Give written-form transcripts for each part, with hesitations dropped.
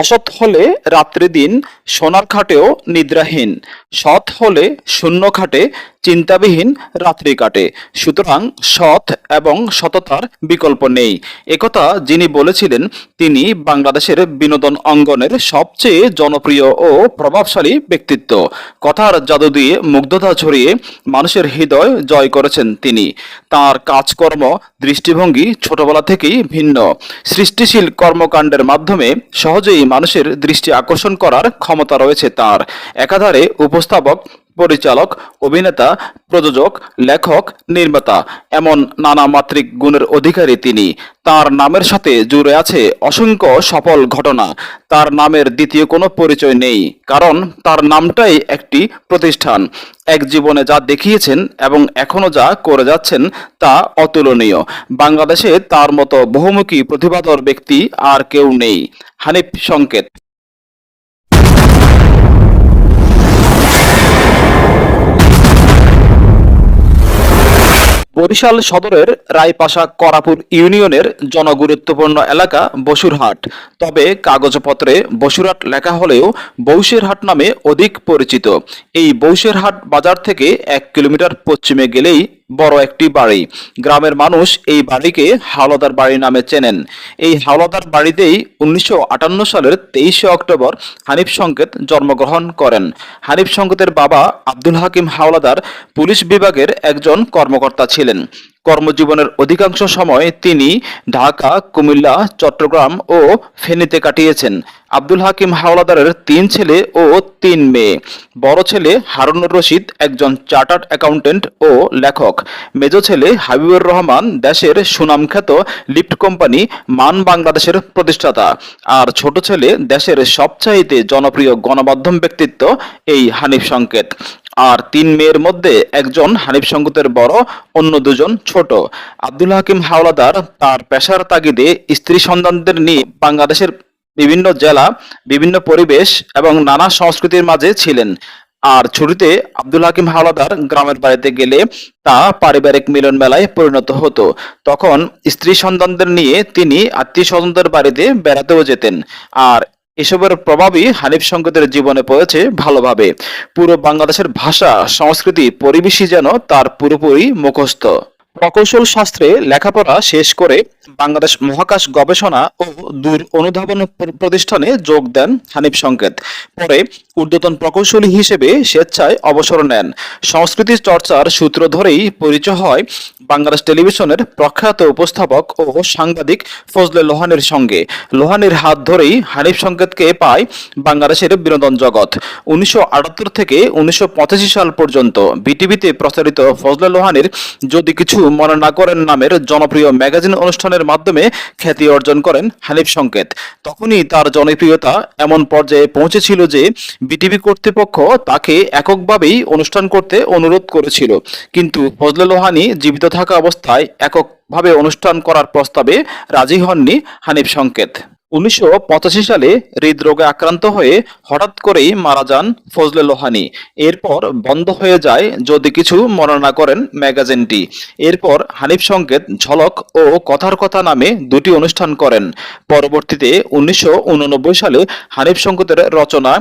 অসৎ হলে রাত্রি দিন সোনার খাটেও নিদ্রাহীন, সৎ হলে শূন্য খাটে চিন্তাবিহীন রাত্রি কাটে। সুতরাং সৎ এবং সততার বিকল্প নেই। একথা যিনি বলেছিলেন তিনি বাংলাদেশের বিনোদন অঙ্গনের সবচেয়ে জনপ্রিয় ও প্রভাবশালী ব্যক্তিত্ব। কথার জাদু দিয়ে মুগ্ধতা ছড়িয়ে মানুষের হৃদয় জয় করেছেন তিনি। তার কাজকর্ম, দৃষ্টিভঙ্গি ছোটবেলা থেকেই ভিন্ন। সৃষ্টিশীল কর্মকাণ্ডের মাধ্যমে সহজেই মানুষের দৃষ্টি আকর্ষণ করার ক্ষমতা রয়েছে তার। একাধারে উপস্থাপক, পরিচালক, অভিনেতা, প্রযোজক, লেখক, নির্মাতা এমন নানা মাত্রিক গুণের অধিকারী তিনি। তার নামের সাথে জুড়ে আছে অসংখ্য সফল ঘটনা। তার নামের দ্বিতীয় কোনো পরিচয় নেই, কারণ তার নামটাই একটি প্রতিষ্ঠান। এক জীবনে যা দেখিয়েছেন এবং এখনো যা করে যাচ্ছেন তা অতুলনীয়। বাংলাদেশে তার মতো বহুমুখী প্রতিভাধর ব্যক্তি আর কেউ নেই। হানিফ সংকেত। বরিশাল সদরের রায়পাশা করাপুর ইউনিয়নের জনগুরুত্বপূর্ণ এলাকা বসুরহাট। তবে কাগজপত্রে বসুরহাট লেখা হলেও বৌশেরহাট নামে অধিক পরিচিত। এই বৌশেরহাট বাজার থেকে 1 কিলোমিটার পশ্চিমে গেলেই বড় একটি বাড়ি। গ্রামের মানুষ এই বাড়িকে হাওলাদার বাড়ি নামে চেনেন। এই হাওলাদার বাড়িতেই 1958 সালের 23শে অক্টোবর হানিফ সংকেত জন্মগ্রহণ করেন। হানিফ সংকেতের বাবা আব্দুল হাকিম হাওলাদার পুলিশ বিভাগের একজন কর্মকর্তা ছিলেন। কর্মজীবনের অধিকাংশ সময় তিনি ঢাকা, কুমিল্লা, চট্টগ্রাম ও ফেনীতে কাটিয়েছেন। আব্দুল হাকিম হাওলাদারের 3 ছেলে ও 3 মেয়ে। বড় ছেলে হারুনুর রশিদ একজন চার্টার্ড অ্যাকাউন্টেন্ট ও লেখক। মেজ ছেলে হাবিবুর রহমান দেশের সুনামখ্যাত লিফট কোম্পানি মান বাংলাদেশের প্রতিষ্ঠাতা। আর ছোট ছেলে দেশের সবচাইতে জনপ্রিয় গণমাধ্যম ব্যক্তিত্ব এই হানিফ সংকেত। আর 3 মেয়ের মধ্যে একজন হানিফ সংকেতের বড়, অন্য 2জন ছোট। আব্দুল হাকিম হাওলাদার তার পেশার তাগিদে স্ত্রী সন্তানদের নিয়ে বাংলাদেশের বিভিন্ন জেলা, বিভিন্ন পরিবেশ এবং নানা সংস্কৃতির মাঝে ছিলেন। আর ছুটিতে আব্দুল হাকিম হাওলাদার গ্রামের বাড়িতে গেলে তা পারিবারিক মিলন মেলায় পরিণত হতো। তখন স্ত্রী সন্তানদের নিয়ে তিনি আত্মীয় স্বজনদের বাড়িতে বেড়াতেও যেতেন। আর এসবের প্রভাবই হানিফ সংকেতের জীবনে পড়েছে ভালোভাবে। পুরো বাংলাদেশের ভাষা, সংস্কৃতি, পরিবেশই যেন তার পুরোপুরি মুখস্থ। প্রকৌশল শাস্ত্রে লেখাপড়া শেষ করে বাংলাদেশ মহাকাশ গবেষণা ও দূর অনুধাবন প্রতিষ্ঠানে যোগ দেন হানিফ সংকেত। পরে ঊর্ধ্বতন প্রকৌশলী হিসেবে স্বেচ্ছায় অবসর নেন। সংস্কৃতি চর্চার সূত্র ধরেই পরিচয় হয় বাংলাদেশ টেলিভিশনের প্রখ্যাত উপস্থাপক ও সাংবাদিক ফজলে লোহানীর সঙ্গে। লোহানীর হাত ধরেই হানিফ সংকেতকে পায় বাংলাদেশের বিনোদন জগৎ। 1978 থেকে 1985 সাল পর্যন্ত বিটিভিতে প্রচারিত ফজলে লোহানীর যদি কিছু মনে না করেন নামের জনপ্রিয় ম্যাগাজিন অনুষ্ঠানের মাধ্যমে খ্যাতি অর্জন করেন হানিফ সংকেত। তখনই তার জনপ্রিয়তা এমন পর্যায়ে পৌঁছেছিল যে বিটিভি কর্তৃপক্ষ তাকে এককভাবেই অনুষ্ঠান করতে অনুরোধ করেছিল, কিন্তু ফজলে লোহানী জীবিত থাকা অবস্থায় এককভাবে অনুষ্ঠান করার প্রস্তাবে রাজি হননি হানিফ সংকেত। 1985 সালে হৃদরোগে আক্রান্ত হয়ে হঠাৎ করেই মারা যান ফজলে লোহানী। এরপর বন্ধ হয়ে যায় যদি কিছু মনে না করেন ম্যাগাজিনটি। এরপর হানিফ সংকেত ঝলক ও কথার কথা নামে 2টি অনুষ্ঠান করেন। পরবর্তীতে 1989 সালে হানিফ সংকেতের রচনা,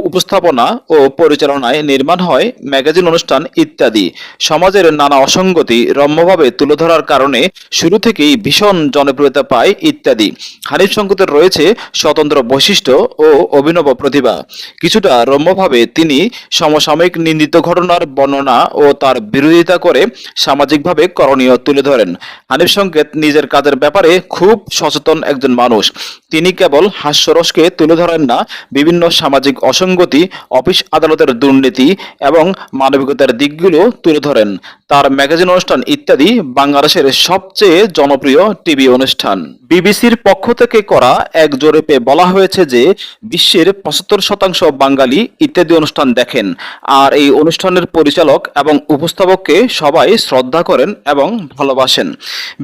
উপস্থাপনা ও পরিচালনায় নির্মাণ হয় ম্যাগাজিন অনুষ্ঠান ইত্যাদি। সমাজের নানা অসঙ্গতি রম্যভাবে তুলে ধরার কারণে শুরু থেকেই ভীষণ জনপ্রিয়তা পায় ইত্যাদি। হানিফ সংকেতের রয়েছে স্বতন্ত্র বৈশিষ্ট্য ও অভিনব প্রতিভা। কিছুটা রম্যভাবে তিনি সমসাময়িক নিন্দিত ঘটনার বর্ণনা ও তার বিরোধিতা করে সামাজিকভাবে করণীয় তুলে ধরেন। হানিফ সংকেত নিজের কাজের ব্যাপারে খুব সচেতন একজন মানুষ। তিনি কেবল হাস্যরসকে তুলে ধরেন না, বিভিন্ন সামাজিক অসঙ্গতি, অফিস আদালতের দুর্নীতি এবং মানবিকতার দিকগুলো তুলে ধরেন। তার ম্যাগাজিন অনুষ্ঠান ইত্যাদি বাংলাদেশের সবচেয়ে জনপ্রিয় টিভি অনুষ্ঠান। বিবিসির পক্ষ থেকে করা এক জরিপে বলা হয়েছে যে বিশ্বের 75% বাঙালি ইত্যাদি অনুষ্ঠান দেখেন। আর এই অনুষ্ঠানের পরিচালক এবং উপস্থাপককে সবাই শ্রদ্ধা করেন এবং ভালোবাসেন।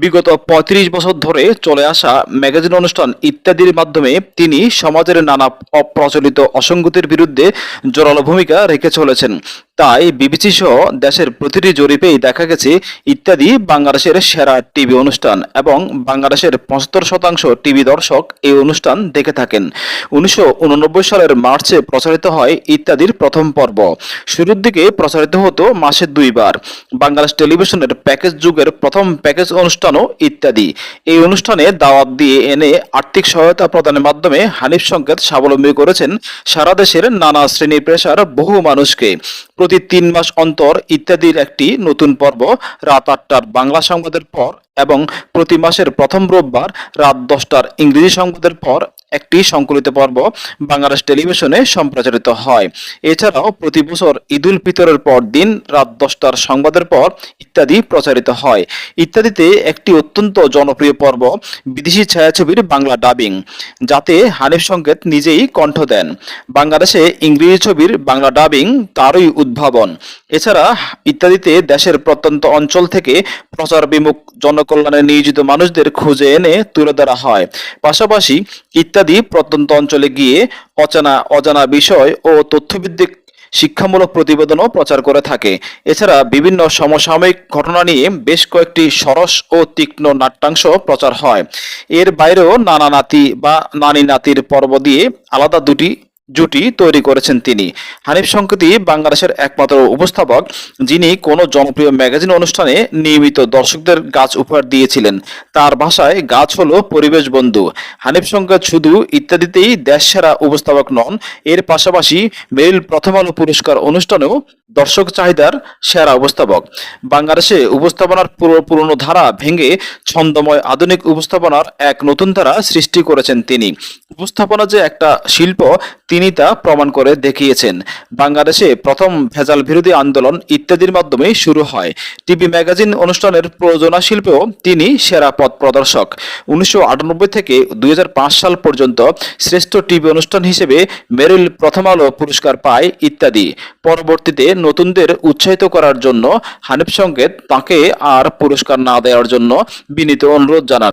বিগত 35 বছর ধরে চলে আসা ম্যাগাজিন অনুষ্ঠান ইত্যাদির মাধ্যমে তিনি সমাজের নানা অপ্রচলিত অসঙ্গতির বিরুদ্ধে জোরালো ভূমিকা রেখে চলেছেন। তাই বিবিসি সহ দেশের প্রতিটি জরিপেই দেখা গেছে ইত্যাদি বাংলাদেশের সেরা টিভি অনুষ্ঠান এবং বাংলাদেশের ৭৫% টিভি দর্শক এই অনুষ্ঠান দেখে থাকেন। ১৯৮৯ সালের মার্চে প্রচারিত হয় ইত্যাদির প্রথম পর্ব। শুরুর দিকে প্রচারিত হতো মাসে ২ বার। বাংলাদেশ টেলিভিশনের প্যাকেজ যুগের প্রথম প্যাকেজ অনুষ্ঠানও ইত্যাদি। এই অনুষ্ঠানে দাওয়াত দিয়ে এনে আর্থিক সহায়তা প্রদানের মাধ্যমে হানিফ সংকেত স্বাবলম্বী করেছেন সারা দেশের নানা শ্রেণী পেশার বহু মানুষকে। প্রতি ৩ মাস অন্তর ইত্যাদির একটি নতুন পর্ব রাত ৮টার বাংলা সংবাদের পর এবং প্রতি মাসের প্রথম রোববার রাত 10টার ইংরেজি সংবাদের পর একটি সংকলিত পর্ব বাংলাদেশ টেলিভিশনে সম্প্রচারিত হয়। এছাড়াও প্রতি বছর ঈদুল ফিতরের পর দিন রাত 10টার সংবাদের পর ইত্যাদি প্রচারিত হয়। ইত্যাদিতে একটি অত্যন্ত জনপ্রিয় পর্ব বিদেশি ছায়াছবির বাংলা ডাবিং, যাতে হানিফ সংকেত নিজেই কণ্ঠ দেন। বাংলাদেশে ইংরেজি ছবির বাংলা ডাবিং তারই উদ্ভাবন। এছাড়া ইত্যাদিতে দেশের প্রত্যন্ত অঞ্চল থেকে প্রচার বিমুখ জনকল্যাণে নিয়োজিত মানুষদের খুঁজে এনে তুলে ধরা হয়। পাশাপাশি ইত্যাদি প্রত্যন্ত অঞ্চলে গিয়ে অজানা বিষয় ও তথ্যভিত্তিক শিক্ষামূলক প্রতিবেদনও প্রচার করে থাকে। এছাড়া বিভিন্ন সমসাময়িক ঘটনা নিয়ে বেশ কয়েকটি সরস ও তীক্ষ্ণ নাট্যাংশ প্রচার হয়। এর বাইরেও নানা নাতি বা নানি নাতির পর্ব দিয়ে আলাদা দুটি জুটি তৈরি করেছেন তিনি। হানিফ সংকেতই বাংলাদেশের একমাত্র উপস্থাপক যিনি কোনো জনপ্রিয় ম্যাগাজিন অনুষ্ঠানে নিয়মিত দর্শকদের গাছ উপহার দিয়েছিলেন। তার ভাষায় গাছ হলো পরিবেশ বন্ধু। হানিফ সংকেত শুধু ইত্যাদিতেই দেশসেরা উপস্থাপক নন, এর পাশাপাশি মেরিল প্রথম আলো পুরস্কার অনুষ্ঠানেও দর্শক চাহিদার সেরা উপস্থাপক। বাংলাদেশে উপস্থাপনার পুরনো ধারা ভেঙে ছন্দময় আধুনিক উপস্থাপনার এক নতুন ধারা সৃষ্টি করেছেন তিনি। উপস্থাপনা যে একটা শিল্প তিনি তা প্রমাণ করে দেখিয়েছেন। বাংলাদেশে প্রথম ভেজাল বিরোধী আন্দোলন ইত্যাদির মাধ্যমে শুরু হয়। টিভি ম্যাগাজিন অনুষ্ঠানের প্রযোজনা শিল্পেও তিনি সেরা পথ প্রদর্শক। ১৯৯৮ থেকে ২০০৫ সাল পর্যন্ত শ্রেষ্ঠ টিভি অনুষ্ঠান হিসেবে মেরিল প্রথম আলো পুরস্কার পায় ইত্যাদি। পরবর্তীতে নতুনদের উৎসাহিত করার জন্য হানিফ সংকেত তাকে আর পুরস্কার না দেওয়ার জন্য বিনীত অনুরোধ জানান।